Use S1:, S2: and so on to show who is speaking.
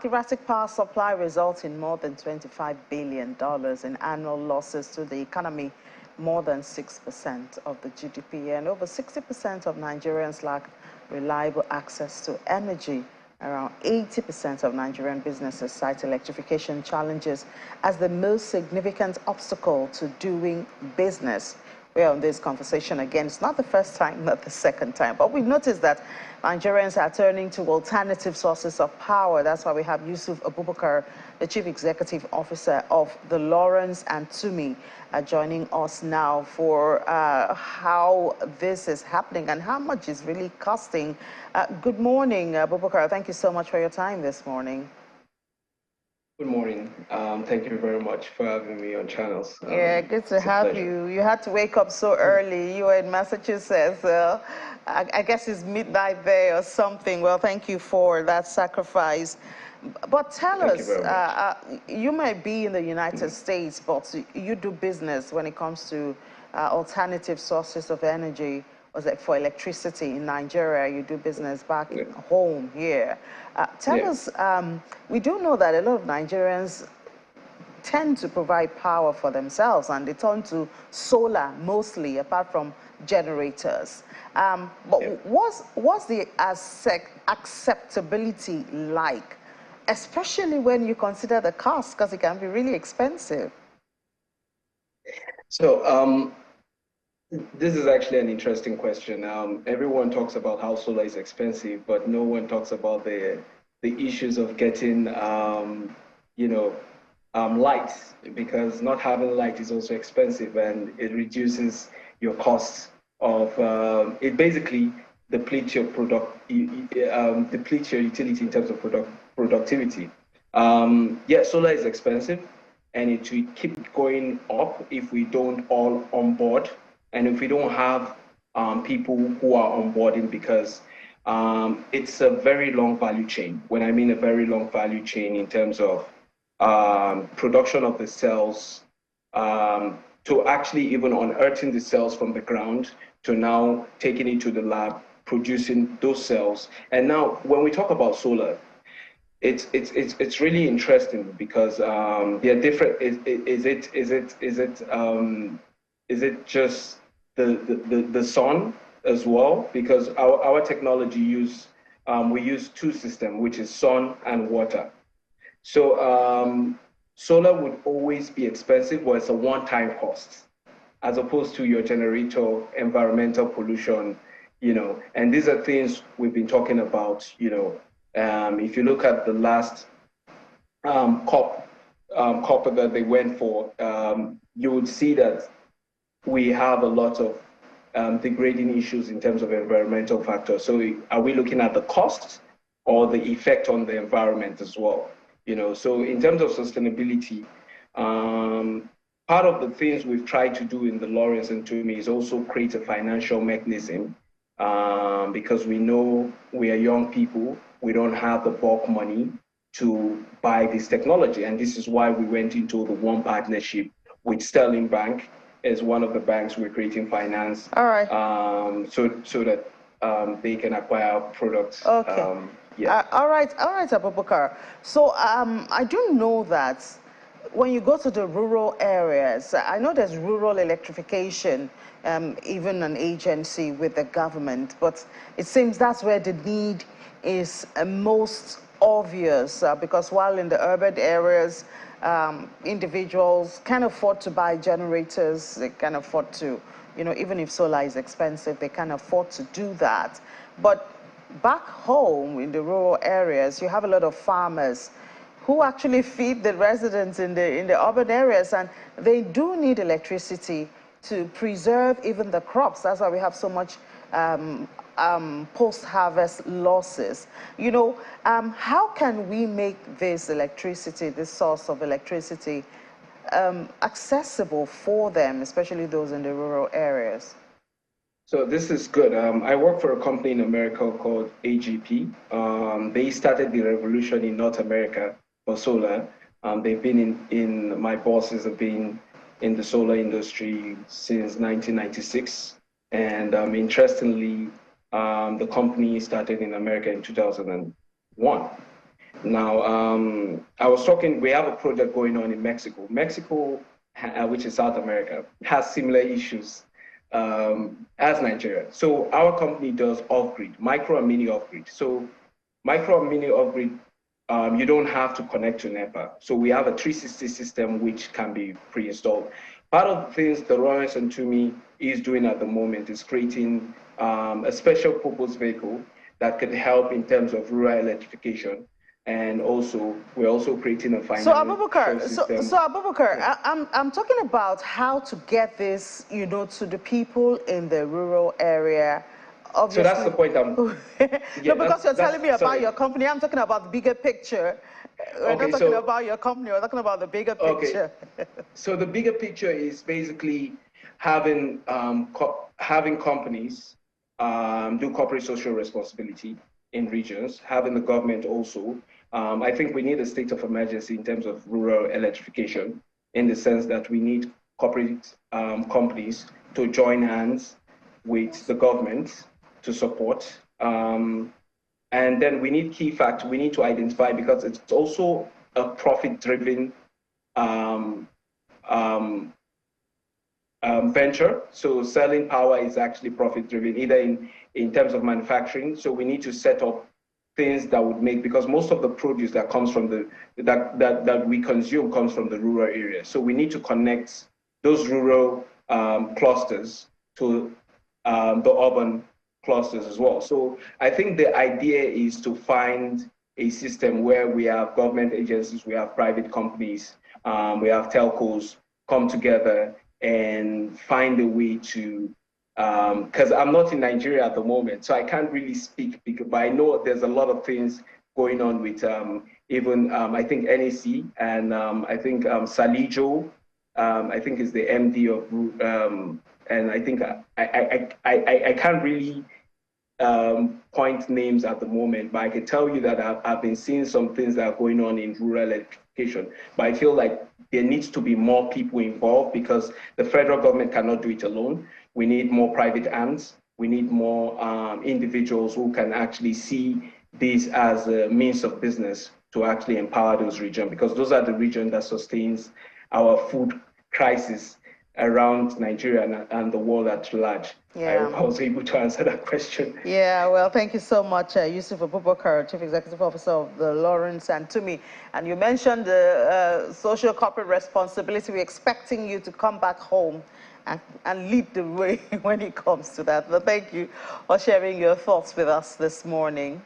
S1: erratic power supply results in more than $25 billion in annual losses to the economy, more than 6% of the GDP, and over 60% of Nigerians lack reliable access to energy. Around 80% of Nigerian businesses cite electrification challenges as the most significant obstacle to doing business. We're on this conversation again. It's not the first time, not the second time, but we've noticed that Nigerians are turning to alternative sources of power. That's why we have Yusuf Abubakar, the Chief Executive Officer of the Lawrence and Tumi, joining us now for how this is happening and how much is really costing. Good morning, Abubakar. Thank you so much for your time this morning.
S2: Good morning. Thank you very much for having me on channels.
S1: Yeah, good to have you. You had to wake up so early. You were in Massachusetts. I guess it's midnight there or something. Well, thank you for that sacrifice. But tell us, you might be in the United States, but you do business when it comes to alternative sources of energy. Was it for electricity in Nigeria? You do business back home here. Tell us, we do know that a lot of Nigerians tend to provide power for themselves and they turn to solar mostly, apart from generators. But what's the acceptability like, especially when you consider the cost, because it can be really expensive?
S2: So this is actually an interesting question. Everyone talks about how solar is expensive, but no one talks about the issues of getting, light, because not having light is also expensive, and it reduces your costs of. It basically depletes your depletes your utility in terms of productivity. Solar is expensive, and it will keep going up if we don't all onboard. And if we don't have people who are onboarding, because it's a very long value chain. When I mean a very long value chain in terms of production of the cells, to actually even unearthing the cells from the ground, to now taking it to the lab, producing those cells. And now when we talk about solar, it's really interesting because there are different. Is it just the sun as well? Because our technology we use two systems, which is sun and water. So solar would always be expensive, but it's a one-time cost, as opposed to your generator, environmental pollution, And these are things we've been talking about, If you look at the last COP that they went for, you would see that we have a lot of degrading issues in terms of environmental factors. So are we looking at the cost or the effect on the environment as well? So in terms of sustainability, part of the things we've tried to do in the Lawrence and Tumi is also create a financial mechanism, because we know we are young people, we don't have the bulk money to buy this technology. And this is why we went into the one partnership with Sterling Bank as one of the banks we're creating finance.
S1: All right.
S2: So that they can acquire products.
S1: Okay. All right, Abubakar. So I do know that when you go to the rural areas, I know there's rural electrification, even an agency with the government, but it seems that's where the need is most obvious, because while in the urban areas, individuals can afford to buy generators, they can afford to, even if solar is expensive, they can afford to do that. But back home in the rural areas, you have a lot of farmers who actually feed the residents in the urban areas, and they do need electricity to preserve even the crops. That's why we have so much post-harvest losses. How can we make this electricity, this source of electricity, accessible for them, especially those in the rural areas?
S2: So this is good. I work for a company in America called AGP. They started the revolution in North America for solar. They've been my bosses have been in the solar industry since 1996. And interestingly, the company started in America in 2001. Now, I was talking, we have a project going on in Mexico. Mexico, which is South America, has similar issues as Nigeria. So our company does off-grid, micro and mini off-grid. So micro and mini off-grid, you don't have to connect to NEPA. So we have a 360 system which can be pre-installed. Part of the things that Lawrence and Tumi is doing at the moment is creating a special purpose vehicle that could help in terms of rural electrification. And also, we're also creating a
S1: So
S2: financial system.
S1: So Abubakar, I'm talking about how to get this, you know, to the people in the rural area. Obviously.
S2: So that's the point I'm.
S1: No, because you're telling me about your company. I'm talking about the bigger picture. We're not talking about your company. We're talking about the bigger picture.
S2: So the bigger picture is basically having having companies do corporate social responsibility in regions, having the government also. I think we need a state of emergency in terms of rural electrification, in the sense that we need corporate companies to join hands with the government to support. And then we need key facts. We need to identify, because it's also a profit-driven venture. So selling power is actually profit-driven, either in terms of manufacturing. So we need to set up things that would make, because most of the produce that comes from that we consume comes from the rural area. So we need to connect those rural clusters to the urban clusters as well. So I think the idea is to find a system where we have government agencies, we have private companies, we have telcos come together and find a way to, because I'm not in Nigeria at the moment, so I can't really speak, but I know there's a lot of things going on with even, I think NAC, and I think Salijo, I think is the MD of, and I think I can't really point names at the moment, but I can tell you that I've been seeing some things that are going on in rural electrification. But I feel like there needs to be more people involved, because the federal government cannot do it alone. We need more private hands. We need more individuals who can actually see this as a means of business to actually empower those regions, because those are the regions that sustains our food crisis around Nigeria and the world at large.
S1: Yeah.
S2: I hope I was able to answer that question.
S1: Yeah, well, thank you so much, Yusuf Abubakar, Chief Executive Officer of the Lawrence and Tumi. And you mentioned the social corporate responsibility. We're expecting you to come back home and lead the way when it comes to that. But thank you for sharing your thoughts with us this morning.